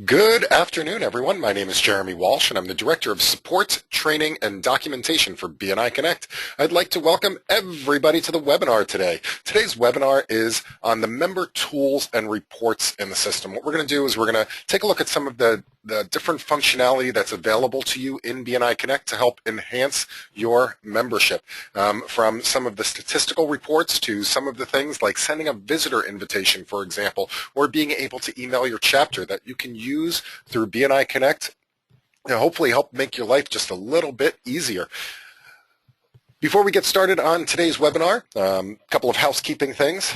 Good afternoon, everyone. My name is Jeremy Walsh, and I'm the Director of Support, Training, and Documentation for BNI Connect. I'd like to welcome everybody to the webinar today. Today's webinar is on the member tools and reports in the system. What we're going to do is we're going to take a look at some of the different functionality that's available to you in BNI Connect to help enhance your membership. From some of the statistical reports to some of the things like sending a visitor invitation, for example, or being able to email your chapter that you can use through BNI Connect and hopefully help make your life just a little bit easier. Before we get started on today's webinar, a couple of housekeeping things.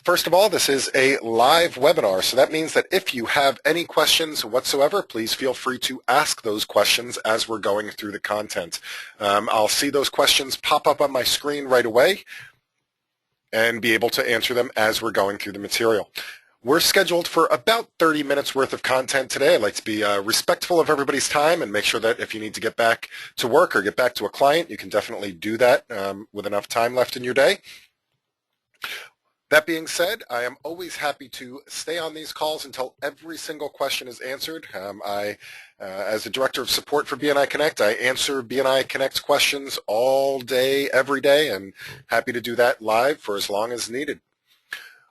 First of all, this is a live webinar, so that means that if you have any questions whatsoever, please feel free to ask those questions as we're going through the content. I'll see those questions pop up on my screen right away and be able to answer them as we're going through the material. We're scheduled for about 30 minutes worth of content today. I'd like to be respectful of everybody's time and make sure that if you need to get back to work or get back to a client, you can definitely do that with enough time left in your day. That being said, I am always happy to stay on these calls until every single question is answered. As the Director of Support for BNI Connect, I answer BNI Connect questions all day, every day, and happy to do that live for as long as needed.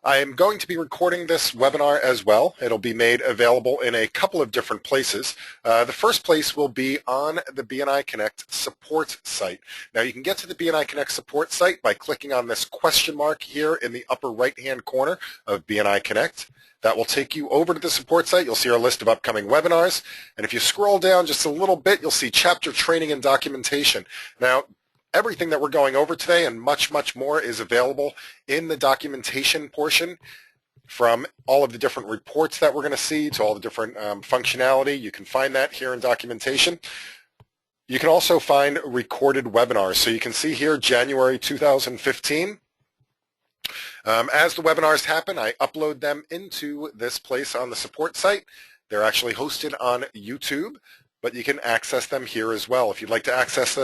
I am going to be recording this webinar as well. It'll be made available in a couple of different places. The first place will be on the BNI Connect support site. Now you can get to the BNI Connect support site by clicking on this question mark here in the upper right-hand corner of BNI Connect. That will take you over to the support site. You'll see our list of upcoming webinars. And if you scroll down just a little bit, you'll see chapter training and documentation. Now, everything that we're going over today and much, much more is available in the documentation portion, from all of the different reports that we're going to see to all the different functionality. You can find that here in documentation. You can also find recorded webinars. So you can see here January 2015. As the webinars happen, I upload them into this place on the support site. They're actually hosted on YouTube, but you can access them here as well. If you'd like to access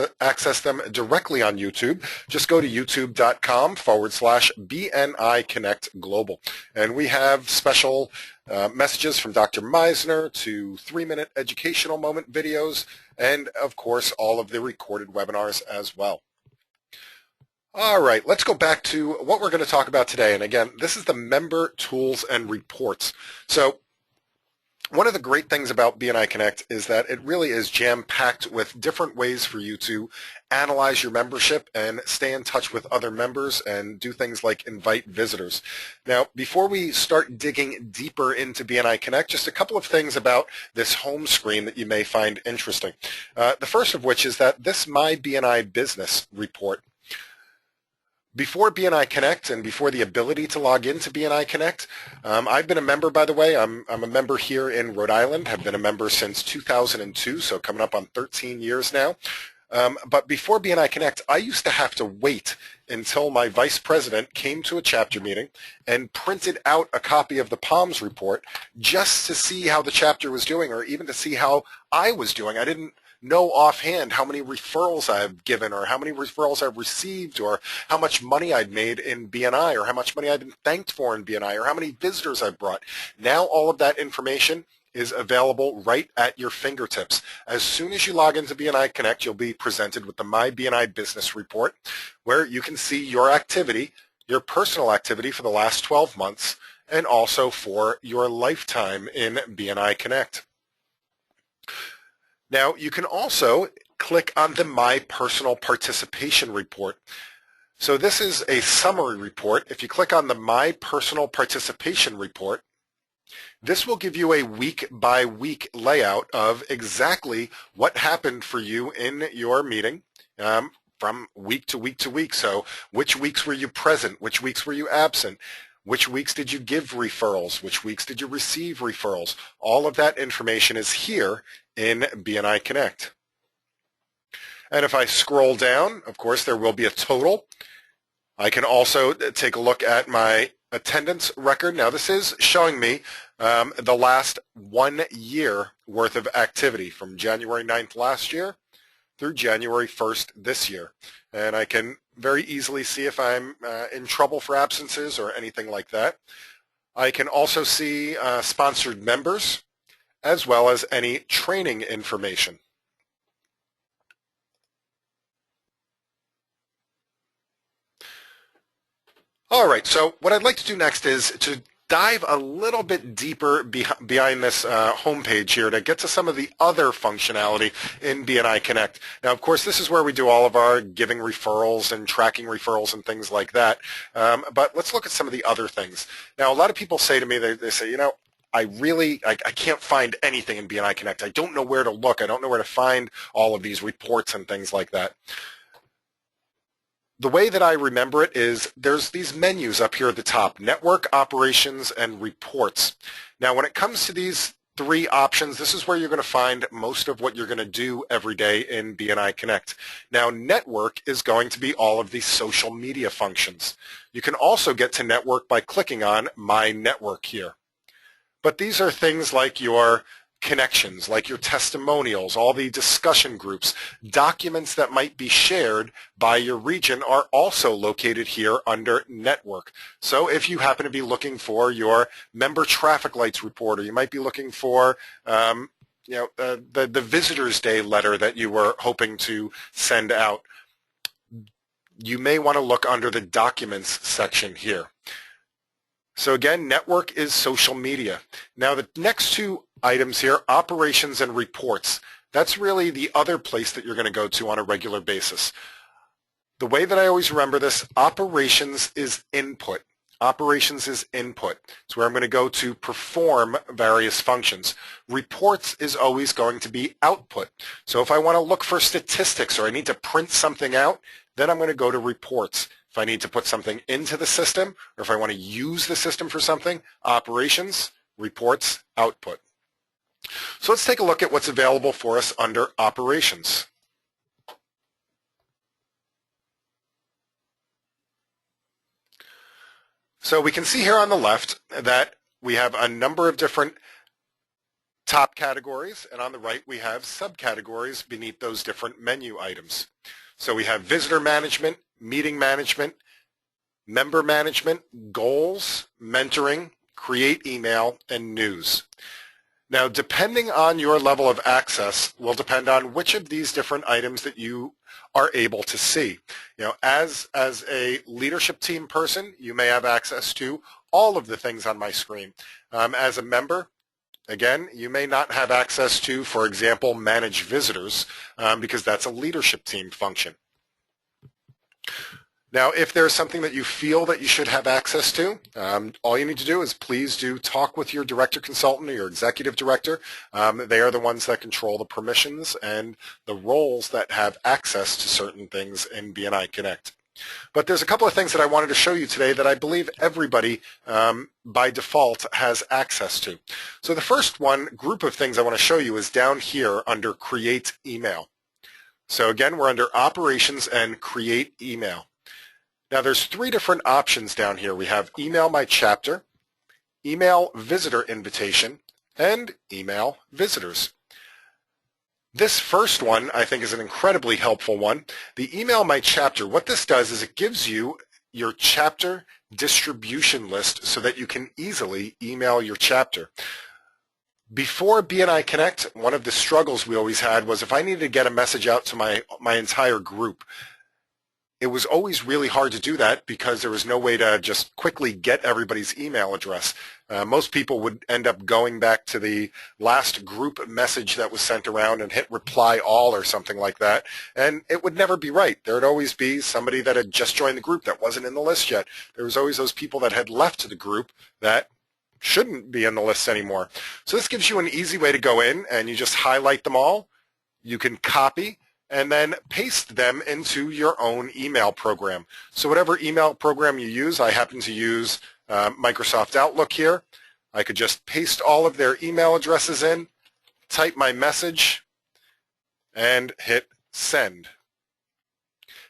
them directly on YouTube, just go to youtube.com/BNI Connect Global. And we have special messages from Dr. Meisner to 3-minute educational moment videos, and of course, all of the recorded webinars as well. All right, let's go back to what we're going to talk about today. And again, this is the member tools and reports. So one of the great things about BNI Connect is that it really is jam-packed with different ways for you to analyze your membership and stay in touch with other members and do things like invite visitors. Now, before we start digging deeper into BNI Connect, just a couple of things about this home screen that you may find interesting. The first of which is that this My BNI Business report. Before BNI Connect and before the ability to log into BNI Connect, I've been a member, by the way. I'm a member here in Rhode Island. I've been a member since 2002, so coming up on 13 years now. But before BNI Connect, I used to have to wait until my vice president came to a chapter meeting and printed out a copy of the PALMS report just to see how the chapter was doing, or even to see how I was doing. I didn't know offhand how many referrals I've given, or how many referrals I've received, or how much money I'd made in BNI, or how much money I've been thanked for in BNI, or how many visitors I've brought. Now all of that information is available right at your fingertips. As soon as you log into BNI Connect, you'll be presented with the My BNI Business Report, where you can see your activity, your personal activity for the last 12 months, and also for your lifetime in BNI Connect. Now, you can also click on the My Personal Participation Report. So this is a summary report. If you click on the My Personal Participation Report, this will give you a week-by-week layout of exactly what happened for you in your meeting from week to week to week. So which weeks were you present? Which weeks were you absent? Which weeks did you give referrals? Which weeks did you receive referrals? All of that information is here in BNI Connect. And if I scroll down, of course, there will be a total. I can also take a look at my attendance record. Now, this is showing me the last 1 year worth of activity from January 9th last year through January 1st this year. And I can very easily see if I'm in trouble for absences or anything like that. I can also see sponsored members as well as any training information. All right, so what I'd like to do next is to dive a little bit deeper behind this homepage here to get to some of the other functionality in BNI Connect. Now, of course, this is where we do all of our giving referrals and tracking referrals and things like that. But let's look at some of the other things. Now, a lot of people say to me, they say, you know, I can't find anything in BNI Connect. I don't know where to look. I don't know where to find all of these reports and things like that. The way that I remember it is there's these menus up here at the top: network, operations, and reports. Now, when it comes to these three options, this is where you're going to find most of what you're going to do every day in BNI Connect. Now, network is going to be all of the social media functions. You can also get to network by clicking on My Network here. But these are things like your connections, like your testimonials, all the discussion groups, documents that might be shared by your region are also located here under network. So if you happen to be looking for your member traffic lights report, or you might be looking for the Visitors Day letter that you were hoping to send out, you may want to look under the documents section here. So again, network is social media. Now the next two items here, operations and reports, that's really the other place that you're going to go to on a regular basis. The way that I always remember this, operations is input. Operations is input. It's where I'm going to go to perform various functions. Reports is always going to be output. So if I want to look for statistics or I need to print something out, then I'm going to go to reports. If I need to put something into the system, or if I want to use the system for something, operations, reports, output. So let's take a look at what's available for us under operations. So we can see here on the left that we have a number of different top categories, and on the right we have subcategories beneath those different menu items. So we have visitor management, meeting management, member management, goals, mentoring, create email, and news. Now, depending on your level of access will depend on which of these different items that you are able to see. You know, as a leadership team person, you may have access to all of the things on my screen. As a member, again, you may not have access to, for example, manage visitors, because that's a leadership team function. Now, if there's something that you feel that you should have access to, all you need to do is please do talk with your director consultant or your executive director. They are the ones that control the permissions and the roles that have access to certain things in BNI Connect. But there's a couple of things that I wanted to show you today that I believe everybody by default has access to. So the first group of things I want to show you is down here under Create Email. So again, we're under Operations and Create Email. Now there's three different options down here. We have Email My Chapter, Email Visitor Invitation, and Email Visitors. This first one I think is an incredibly helpful one. The Email My Chapter, what this does is it gives you your chapter distribution list so that you can easily email your chapter. Before BNI Connect, one of the struggles we always had was if I needed to get a message out to my entire group, it was always really hard to do that because there was no way to just quickly get everybody's email address. Most people would end up going back to the last group message that was sent around and hit reply all or something like that, and it would never be right. There would always be somebody that had just joined the group that wasn't in the list yet. There was always those people that had left the group that shouldn't be in the list anymore. So this gives you an easy way to go in and you just highlight them all. You can copy and then paste them into your own email program. So whatever email program you use, I happen to use Microsoft Outlook here. I could just paste all of their email addresses in, type my message, and hit send.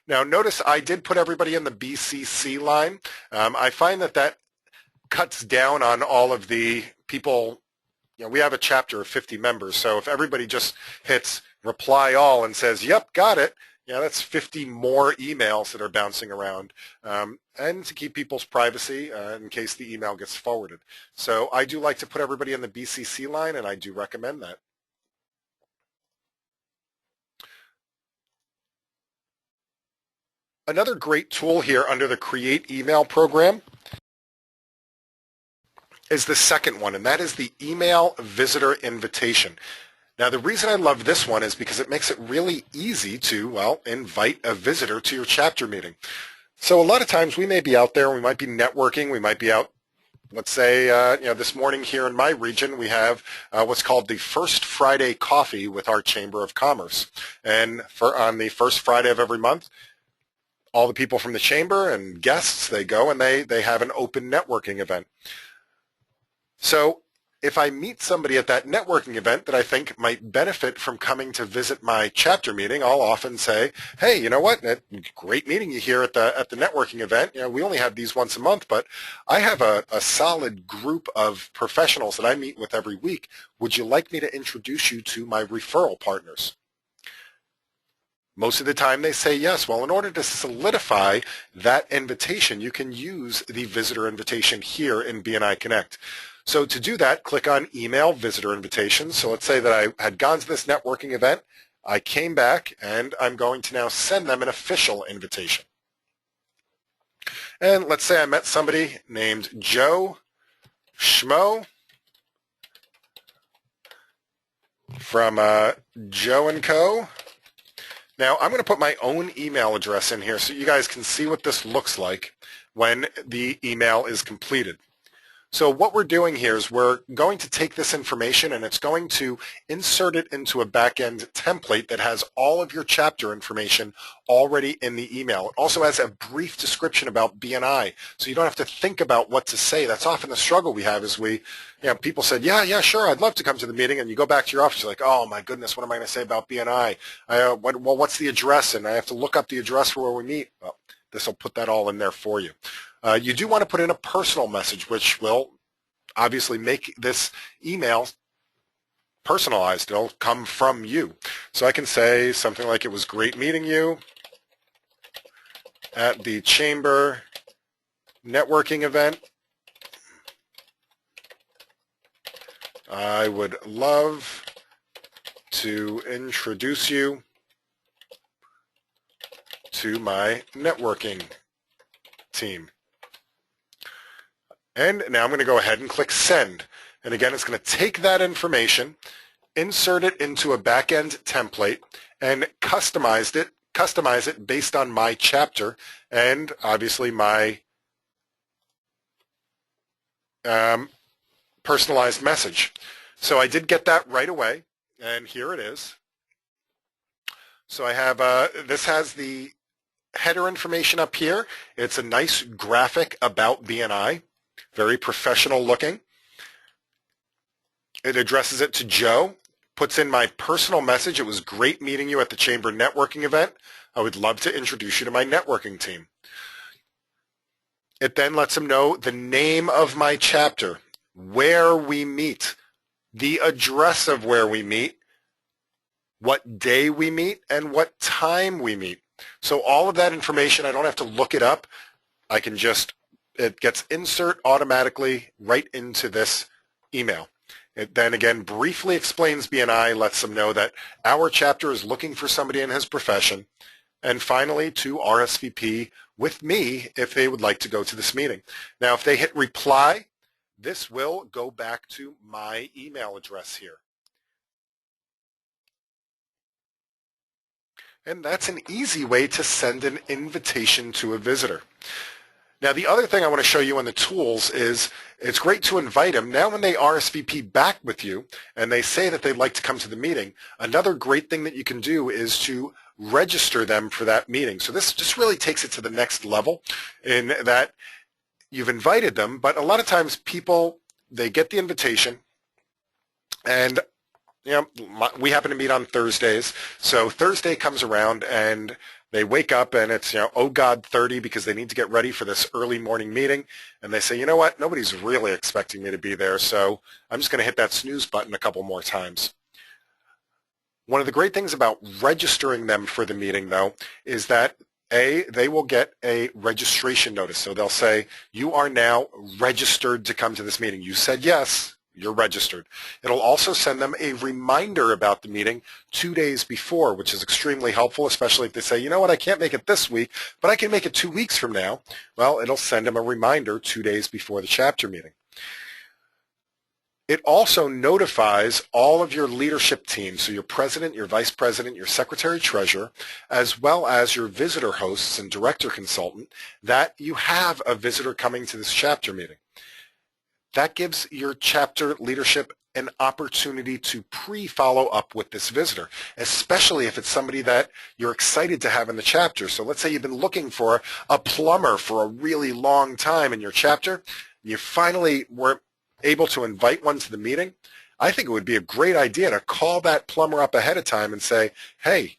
Now notice I did put everybody in the BCC line. I find that cuts down on all of the people. You know, we have a chapter of 50 members, so if everybody just hits reply all and says, yep, got it, Yeah, that's 50 more emails that are bouncing around, and to keep people's privacy in case the email gets forwarded. So I do like to put everybody in the BCC line, and I do recommend that. Another great tool here under the Create Email program is the second one, and that is the Email Visitor Invitation. Now, the reason I love this one is because it makes it really easy to, well, invite a visitor to your chapter meeting. So a lot of times we may be out there, we might be networking, we might be out, let's say, this morning here in my region, we have what's called the First Friday Coffee with our Chamber of Commerce. And on the first Friday of every month, all the people from the chamber and guests, they go and they have an open networking event. So if I meet somebody at that networking event that I think might benefit from coming to visit my chapter meeting, I'll often say, hey, you know what, great meeting you here at the networking event. You know, we only have these once a month, but I have a solid group of professionals that I meet with every week. Would you like me to introduce you to my referral partners? Most of the time they say yes. Well, in order to solidify that invitation, you can use the visitor invitation here in BNI Connect. So to do that, click on Email Visitor Invitations. So let's say that I had gone to this networking event, I came back, and I'm going to now send them an official invitation. And let's say I met somebody named Joe Schmo from Joe & Co. Now, I'm going to put my own email address in here so you guys can see what this looks like when the email is completed. So what we're doing here is we're going to take this information and it's going to insert it into a back-end template that has all of your chapter information already in the email. It also has a brief description about BNI, so you don't have to think about what to say. That's often the struggle we have is people said, yeah, sure, I'd love to come to the meeting, and you go back to your office, you're like, oh my goodness, what am I going to say about BNI? What's the address? And I have to look up the address for where we meet. Well, this will put that all in there for you. You do want to put in a personal message, which will obviously make this email personalized. It'll come from you. So I can say something like, it was great meeting you at the Chamber networking event. I would love to introduce you to my networking team. And now I'm going to go ahead and click Send. And again, it's going to take that information, insert it into a back-end template, and customize it based on my chapter and obviously my personalized message. So I did get that right away, and here it is. So I have, this has the header information up here. It's a nice graphic about BNI. Very professional looking. It addresses it to Joe, puts in my personal message. It was great meeting you at the Chamber networking event. I would love to introduce you to my networking team. It then lets him know the name of my chapter, where we meet, the address of where we meet, what day we meet, and what time we meet. So all of that information, I don't have to look it up. I can just it gets insert automatically right into this email. It then again briefly explains BNI, lets them know that our chapter is looking for somebody in his profession, and finally to RSVP with me if they would like to go to this meeting. Now if they hit reply, this will go back to my email address here. And that's an easy way to send an invitation to a visitor. Now, the other thing I want to show you in the tools is it's great to invite them. Now, when they RSVP back with you and they say that they'd like to come to the meeting, another great thing that you can do is to register them for that meeting. So this just really takes it to the next level in that you've invited them, but a lot of times people, they get the invitation and we happen to meet on Thursdays. So Thursday comes around and they wake up and it's, oh God, 30 because they need to get ready for this early morning meeting. And they say, you know what, nobody's really expecting me to be there. So I'm just going to hit that snooze button a couple more times. One of the great things about registering them for the meeting, though, is that they will get a registration notice. So they'll say, you are now registered to come to this meeting. You said yes, you're registered. It'll also send them a reminder about the meeting 2 days before, which is extremely helpful, especially if they say, you know what, I can't make it this week, but I can make it 2 weeks from now. Well, it'll send them a reminder 2 days before the chapter meeting. It also notifies all of your leadership team, so your president, your vice president, your secretary treasurer, as well as your visitor hosts and director consultant, that you have a visitor coming to this chapter meeting. That gives your chapter leadership an opportunity to pre-follow up with this visitor, especially if it's somebody that you're excited to have in the chapter. So let's say you've been looking for a plumber for a really long time in your chapter. You finally were able to invite one to the meeting. I think it would be a great idea to call that plumber up ahead of time and say, hey,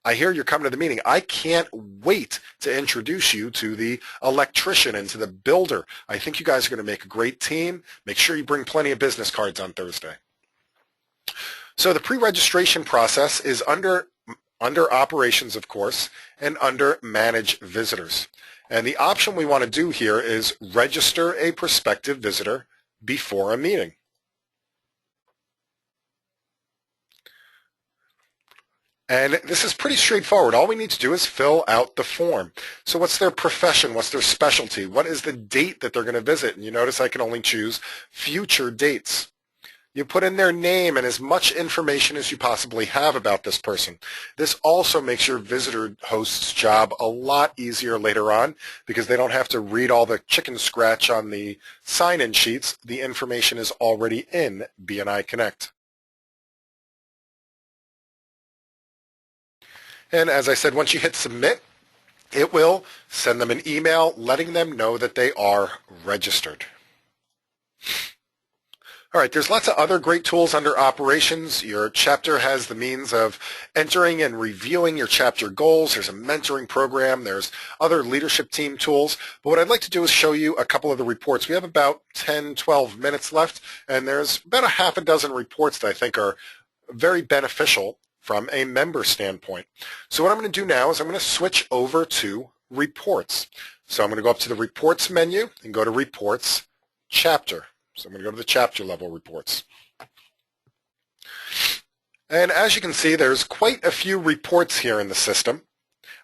I hear you're coming to the meeting. I can't wait to introduce you to the electrician and to the builder. I think you guys are going to make a great team. Make sure you bring plenty of business cards on Thursday. So the pre-registration process is under operations, of course, and under manage visitors. And the option we want to do here is register a prospective visitor before a meeting. And this is pretty straightforward. All we need to do is fill out the form. So what's their profession? What's their specialty? What is the date that they're going to visit? And you notice I can only choose future dates. You put in their name and as much information as you possibly have about this person. This also makes your visitor host's job a lot easier later on because they don't have to read all the chicken scratch on the sign-in sheets. The information is already in BNI Connect. And as I said, once you hit submit, it will send them an email letting them know that they are registered. All right, there's lots of other great tools under operations. Your chapter has the means of entering and reviewing your chapter goals. There's a mentoring program. There's other leadership team tools. But what I'd like to do is show you a couple of the reports. We have about 10, 12 minutes left, and there's about a half a dozen reports that I think are very beneficial from a member standpoint. So what I'm going to do now is I'm going to switch over to reports. So I'm going to go up to the reports menu and go to reports chapter. So I'm going to go to the chapter level reports. And as you can see, there's quite a few reports here in the system.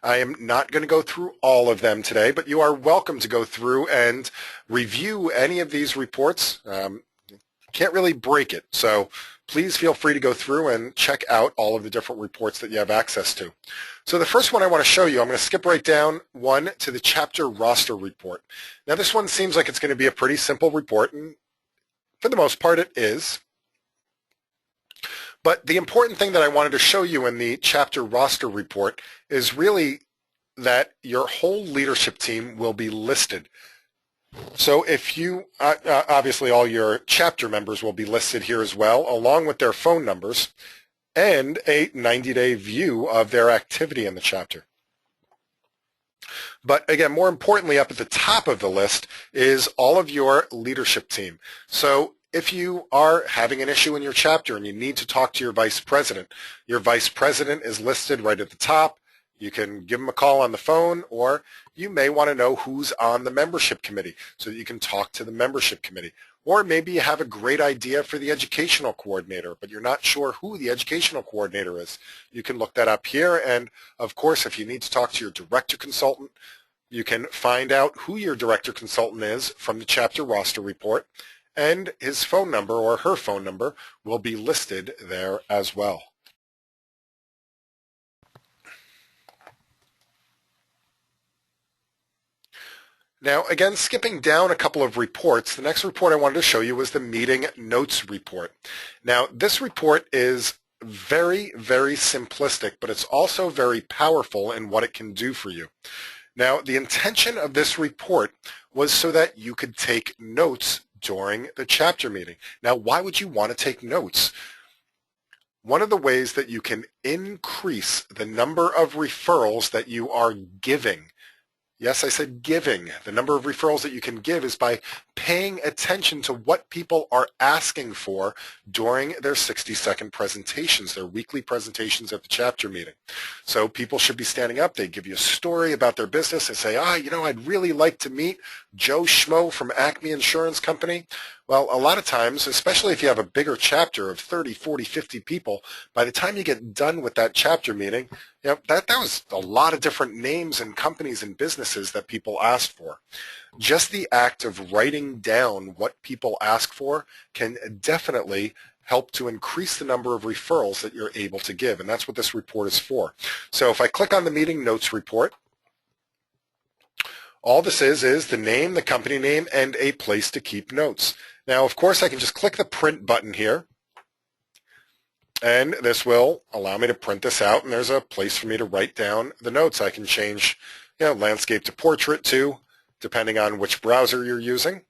I am not going to go through all of them today, but you are welcome to go through and review any of these reports. Can't really break it, so please feel free to go through and check out all of the different reports that you have access to. So the first one I want to show you, I'm going to skip right down one to the chapter roster report. Now this one seems like it's going to be a pretty simple report, and for the most part it is. But the important thing that I wanted to show you in the chapter roster report is really that your whole leadership team will be listed. So if you, obviously all your chapter members will be listed here as well, along with their phone numbers and a 90-day view of their activity in the chapter. But again, more importantly, up at the top of the list is all of your leadership team. So if you are having an issue in your chapter and you need to talk to your vice president is listed right at the top. You can give them a call on the phone, or you may want to know who's on the membership committee so that you can talk to the membership committee. Or maybe you have a great idea for the educational coordinator, but you're not sure who the educational coordinator is. You can look that up here, and of course, if you need to talk to your director consultant, you can find out who your director consultant is from the chapter roster report, and his phone number or her phone number will be listed there as well. Now, again, skipping down a couple of reports, the next report I wanted to show you was the meeting notes report. Now, this report is very, very simplistic, but it's also very powerful in what it can do for you. Now, the intention of this report was so that you could take notes during the chapter meeting. Now, why would you want to take notes? One of the ways that you can increase the number of referrals that you are giving. Yes, I said giving. The number of referrals that you can give is by paying attention to what people are asking for during their 60-second presentations, their weekly presentations at the chapter meeting. So people should be standing up. They give you a story about their business and say, I'd really like to meet Joe Schmo from Acme Insurance Company. Well, a lot of times, especially if you have a bigger chapter of 30, 40, 50 people, by the time you get done with that chapter meeting, that was a lot of different names and companies and businesses that people asked for. Just the act of writing down what people ask for can definitely help to increase the number of referrals that you're able to give, and that's what this report is for. So if I click on the meeting notes report, all this is the name, the company name, and a place to keep notes. Now, of course, I can just click the print button here, and this will allow me to print this out, and there's a place for me to write down the notes. I can change landscape to portrait too, depending on which browser you're using.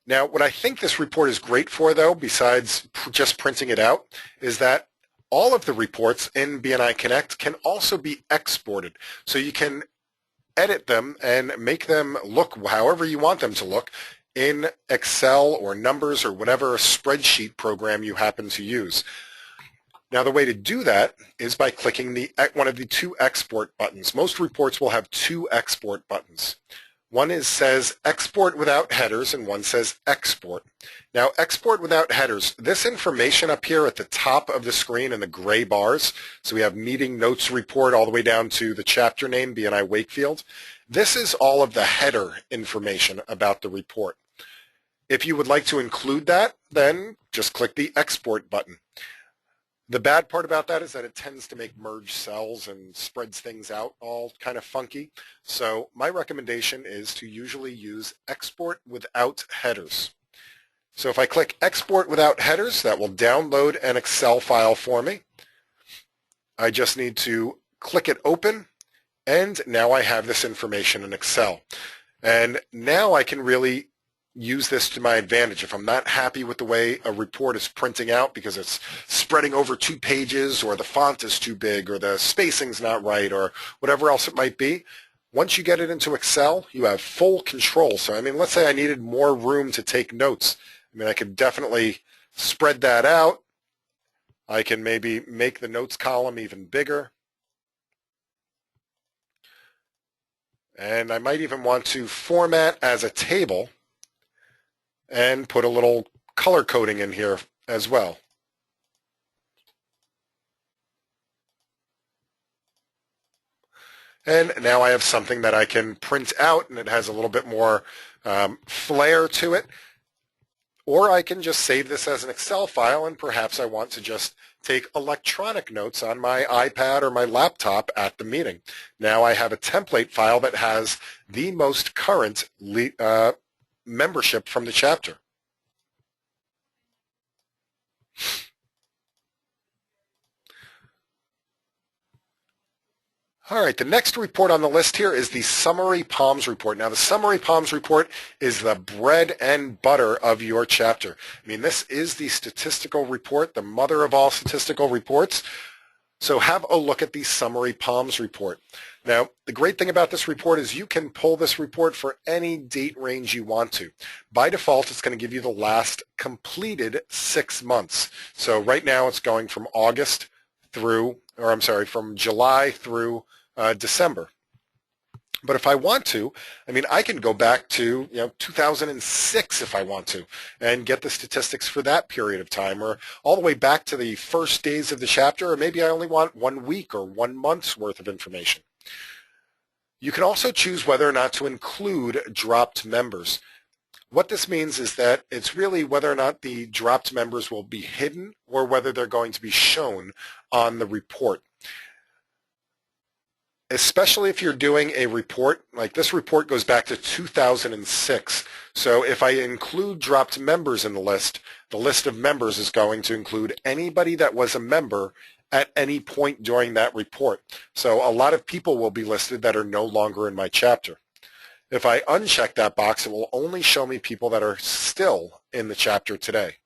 Now, what I think this report is great for, though, besides just printing it out, is that all of the reports in BNI Connect can also be exported. So you can edit them and make them look however you want them to look in Excel or Numbers or whatever spreadsheet program you happen to use. Now, the way to do that is by clicking one of the two export buttons. Most reports will have two export buttons. One says export without headers and one says export. Now, export without headers, this information up here at the top of the screen in the gray bars, so we have meeting notes report all the way down to the chapter name, BNI Wakefield. This is all of the header information about the report. If you would like to include that, then just click the export button. The bad part about that is that it tends to make merge cells and spreads things out all kind of funky. So my recommendation is to usually use export without headers. So if I click export without headers, that will download an Excel file for me. I just need to click it open, and now I have this information in Excel. And now I can really use this to my advantage. If I'm not happy with the way a report is printing out because it's spreading over 2 pages, or the font is too big, or the spacing's not right, or whatever else it might be, once you get it into Excel, you have full control. So, let's say I needed more room to take notes. I could definitely spread that out. I can maybe make the notes column even bigger. And I might even want to format as a table and put a little color coding in here as well. And now I have something that I can print out, and it has a little bit more flair to it. Or I can just save this as an Excel file, and perhaps I want to just take electronic notes on my iPad or my laptop at the meeting. Now I have a template file that has the most current membership from the chapter. All right, the next report on the list here is the Summary Palms report. Now, the Summary Palms report is the bread and butter of your chapter. This is the statistical report, the mother of all statistical reports. So have a look at the Summary Palms report. Now, the great thing about this report is you can pull this report for any date range you want to. By default, it's going to give you the last completed 6 months. So right now it's going from from July through December. But if I want to, I can go back to 2006 if I want to and get the statistics for that period of time, or all the way back to the first days of the chapter, or maybe I only want 1 week or 1 month's worth of information. You can also choose whether or not to include dropped members. What this means is that it's really whether or not the dropped members will be hidden or whether they're going to be shown on the report. Especially if you're doing a report, like this report goes back to 2006. So if I include dropped members in the list of members is going to include anybody that was a member at any point during that report. So a lot of people will be listed that are no longer in my chapter. If I uncheck that box, it will only show me people that are still in the chapter today.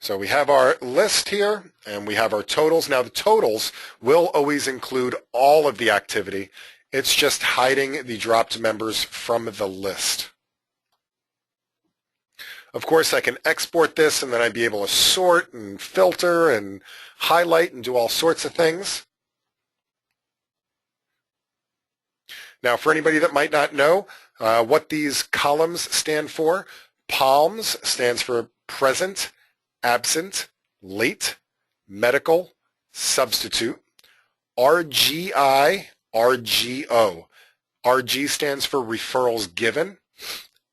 So we have our list here, and we have our totals. Now the totals will always include all of the activity. It's just hiding the dropped members from the list. Of course, I can export this, and then I'd be able to sort and filter and highlight and do all sorts of things. Now, for anybody that might not know what these columns stand for, PALMS stands for present, absent, late, medical, substitute. RGI, RGO. RG stands for referrals given,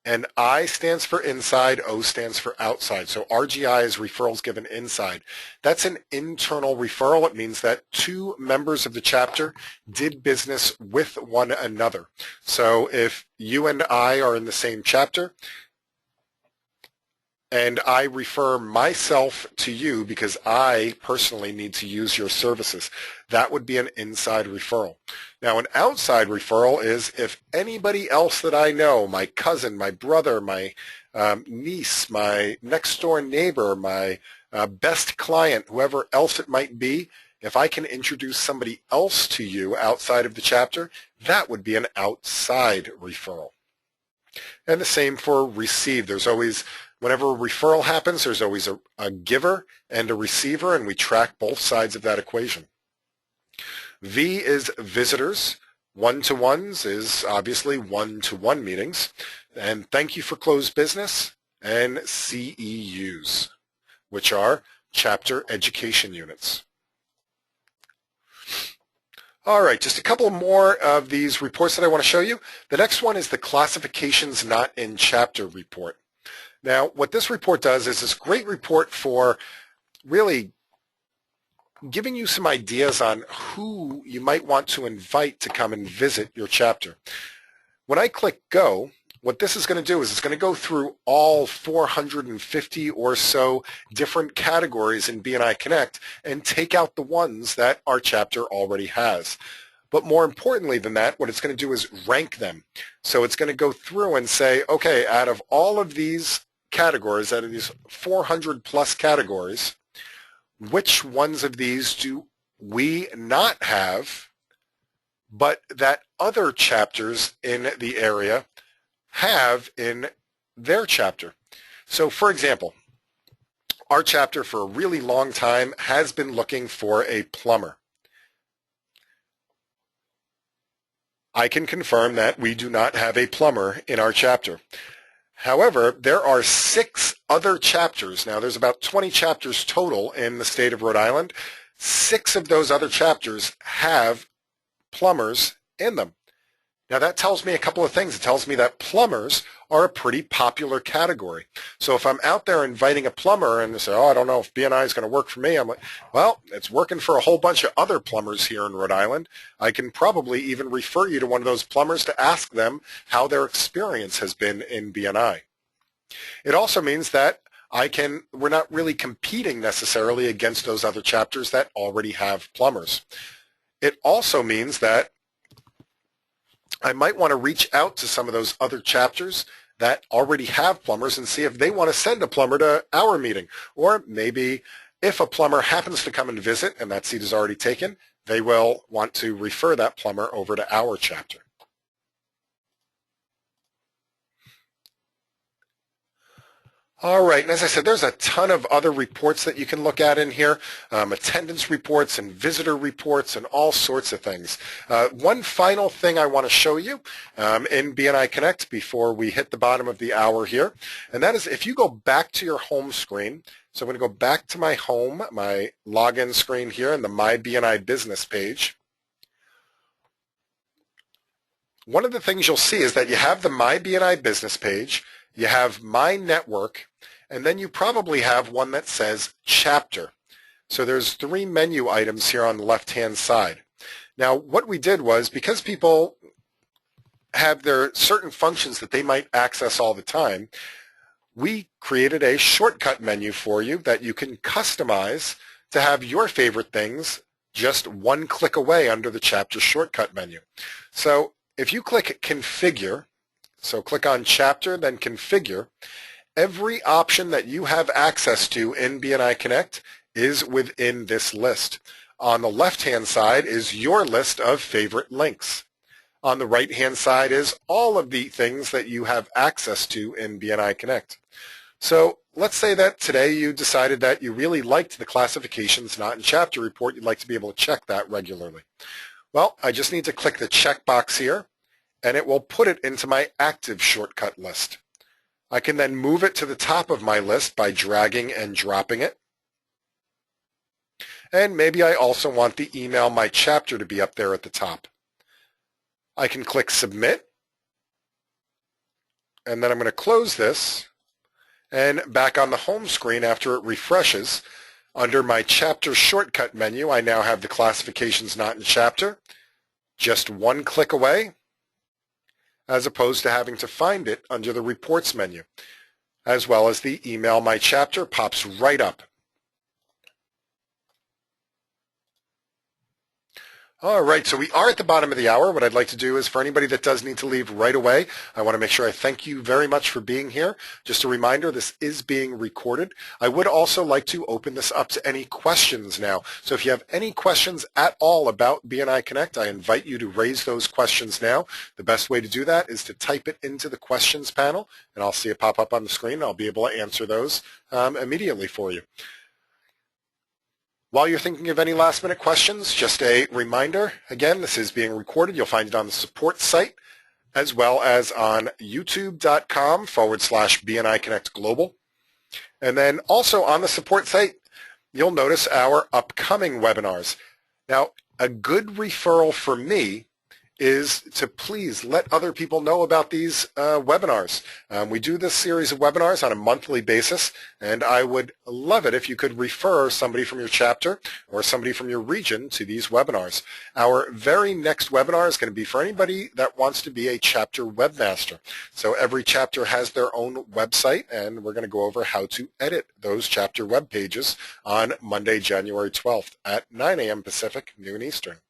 and I stands for inside, O stands for outside. So RGI is referrals given inside. That's an internal referral. It means that two members of the chapter did business with one another. So if you and I are in the same chapter, and I refer myself to you because I personally need to use your services, that would be an inside referral. Now, an outside referral is if anybody else that I know, my cousin, my brother, my niece, my next door neighbor, my best client, whoever else it might be, if I can introduce somebody else to you outside of the chapter, that would be an outside referral. And the same for receive. There's always, whenever a referral happens, there's always a giver and a receiver, and we track both sides of that equation. V is visitors. One-to-ones is obviously one-to-one meetings. And thank you for closed business. And CEUs, which are chapter education units. All right, just a couple more of these reports that I want to show you. The next one is the classifications not in chapter report. Now, what this report does is this great report for really giving you some ideas on who you might want to invite to come and visit your chapter. When I click go, what this is going to do is it's going to go through all 450 or so different categories in BNI Connect and take out the ones that our chapter already has. But more importantly than that, what it's going to do is rank them. So it's going to go through and say, okay, out of all of these categories, out of these 400 plus categories, which ones of these do we not have, but that other chapters in the area have in their chapter? So for example, our chapter for a really long time has been looking for a plumber. I can confirm that we do not have a plumber in our chapter. However, there are 6 other chapters. Now, there's about 20 chapters total in the state of Rhode Island. 6 of those other chapters have plumbers in them. Now, that tells me a couple of things. It tells me that plumbers are a pretty popular category. So if I'm out there inviting a plumber and they say, oh, I don't know if BNI is going to work for me, I'm like, well, it's working for a whole bunch of other plumbers here in Rhode Island. I can probably even refer you to one of those plumbers to ask them how their experience has been in BNI. It also means that we're not really competing necessarily against those other chapters that already have plumbers. It also means that I might want to reach out to some of those other chapters that already have plumbers and see if they want to send a plumber to our meeting. Or maybe if a plumber happens to come and visit and that seat is already taken, they will want to refer that plumber over to our chapter. All right, and as I said, there's a ton of other reports that you can look at in here, attendance reports and visitor reports and all sorts of things. One final thing I want to show you in BNI Connect before we hit the bottom of the hour here, and that is if you go back to your home screen. So I'm going to go back to my home, my login screen here in the My BNI Business page. One of the things you'll see is that you have the My BNI Business page, you have My Network, and then you probably have one that says Chapter. So there's 3 menu items here on the left-hand side. Now, what we did was, because people have their certain functions that they might access all the time, we created a shortcut menu for you that you can customize to have your favorite things just one click away under the Chapter shortcut menu. So if you click Configure, so click on Chapter, then Configure, Every option that you have access to in BNI Connect is within this list. On the left-hand side is your list of favorite links. On the right-hand side is all of the things that you have access to in BNI Connect. So let's say that today you decided that you really liked the classifications not in chapter report. You'd like to be able to check that regularly. Well, I just need to click the checkbox here, and it will put it into my active shortcut list. I can then move it to the top of my list by dragging and dropping it. And maybe I also want the email my chapter to be up there at the top. I can click Submit, and then I'm going to close this. And back on the home screen after it refreshes, under my chapter shortcut menu, I now have the classifications not in chapter, just one click away, as opposed to having to find it under the reports menu, as well as the email my chapter pops right up. All right, so we are at the bottom of the hour. What I'd like to do is for anybody that does need to leave right away, I want to make sure I thank you very much for being here. Just a reminder, this is being recorded. I would also like to open this up to any questions now. So if you have any questions at all about BNI Connect, I invite you to raise those questions now. The best way to do that is to type it into the questions panel, and I'll see it pop up on the screen. I'll be able to answer those immediately for you. While you're thinking of any last-minute questions, just a reminder, again, this is being recorded. You'll find it on the support site as well as on youtube.com/BNI Connect Global. And then also on the support site, you'll notice our upcoming webinars. Now, a good referral for me is to please let other people know about these webinars. We do this series of webinars on a monthly basis, and I would love it if you could refer somebody from your chapter or somebody from your region to these webinars. Our very next webinar is going to be for anybody that wants to be a chapter webmaster. So every chapter has their own website, and we're going to go over how to edit those chapter web pages on Monday, January 12th at 9 a.m. Pacific, noon Eastern.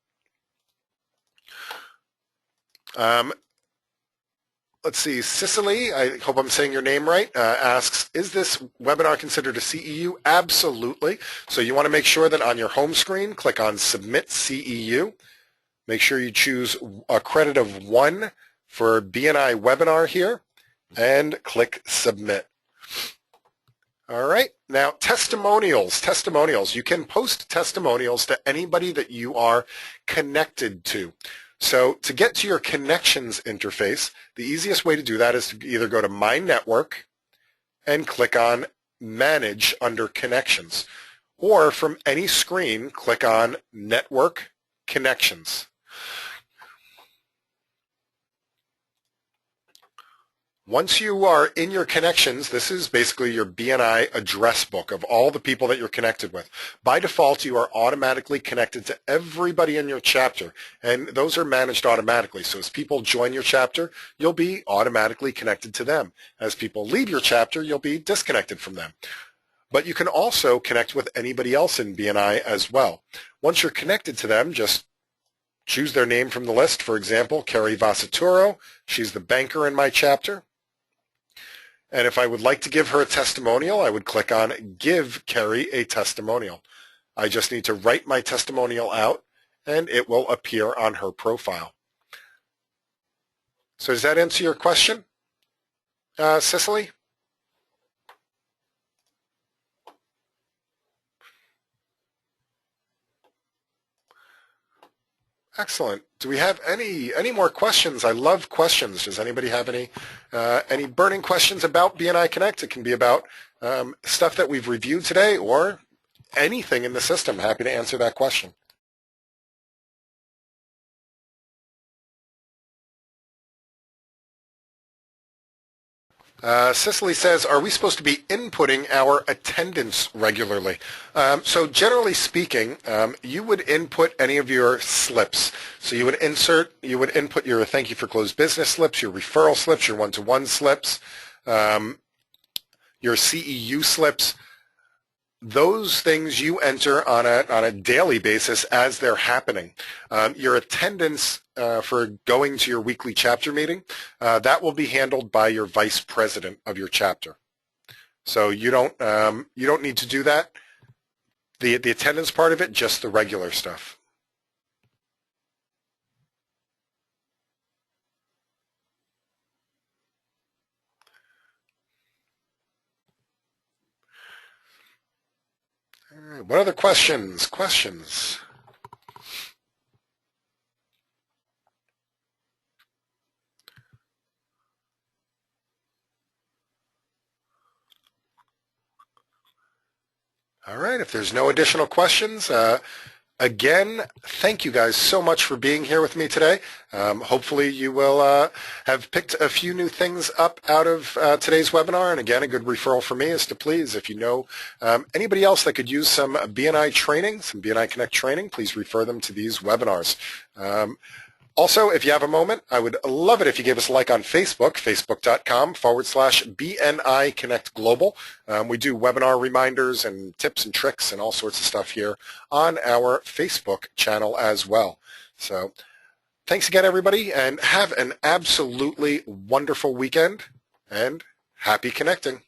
Let's see, Cicely, I hope I'm saying your name right, asks, is this webinar considered a CEU? Absolutely. So you want to make sure that on your home screen, click on Submit CEU. Make sure you choose a credit of 1 for BNI webinar here, and click Submit. All right, now testimonials. You can post testimonials to anybody that you are connected to. So to get to your connections interface, the easiest way to do that is to either go to My Network and click on Manage under Connections, or from any screen, click on Network Connections. Once you are in your connections, this is basically your BNI address book of all the people that you're connected with. By default, you are automatically connected to everybody in your chapter, and those are managed automatically. So as people join your chapter, you'll be automatically connected to them. As people leave your chapter, you'll be disconnected from them. But you can also connect with anybody else in BNI as well. Once you're connected to them, just choose their name from the list. For example, Carrie Vasaturo. She's the banker in my chapter. And if I would like to give her a testimonial, I would click on Give Carrie a Testimonial. I just need to write my testimonial out, and it will appear on her profile. So does that answer your question, Cicely? Excellent. Do we have any more questions? I love questions. Does anybody have any burning questions about BNI Connect? It can be about stuff that we've reviewed today or anything in the system. Happy to answer that question. Cicely says, are we supposed to be inputting our attendance regularly? So generally speaking, you would input any of your slips. So you would input your thank you for closed business slips, your referral slips, your one-to-one slips, your CEU slips. Those things you enter on a daily basis as they're happening. Your attendance for going to your weekly chapter meeting, that will be handled by your vice president of your chapter. So you don't need to do that. The attendance part of it, just the regular stuff. All right, what other questions? Questions? All right, if there's no additional questions, again, thank you guys so much for being here with me today. Hopefully you will have picked a few new things up out of today's webinar. And again, a good referral for me is to please, if you know anybody else that could use some BNI training, some BNI Connect training, please refer them to these webinars. Also, if you have a moment, I would love it if you gave us a like on Facebook, facebook.com/BNI Connect Global. We do webinar reminders and tips and tricks and all sorts of stuff here on our Facebook channel as well. So thanks again, everybody, and have an absolutely wonderful weekend, and happy connecting.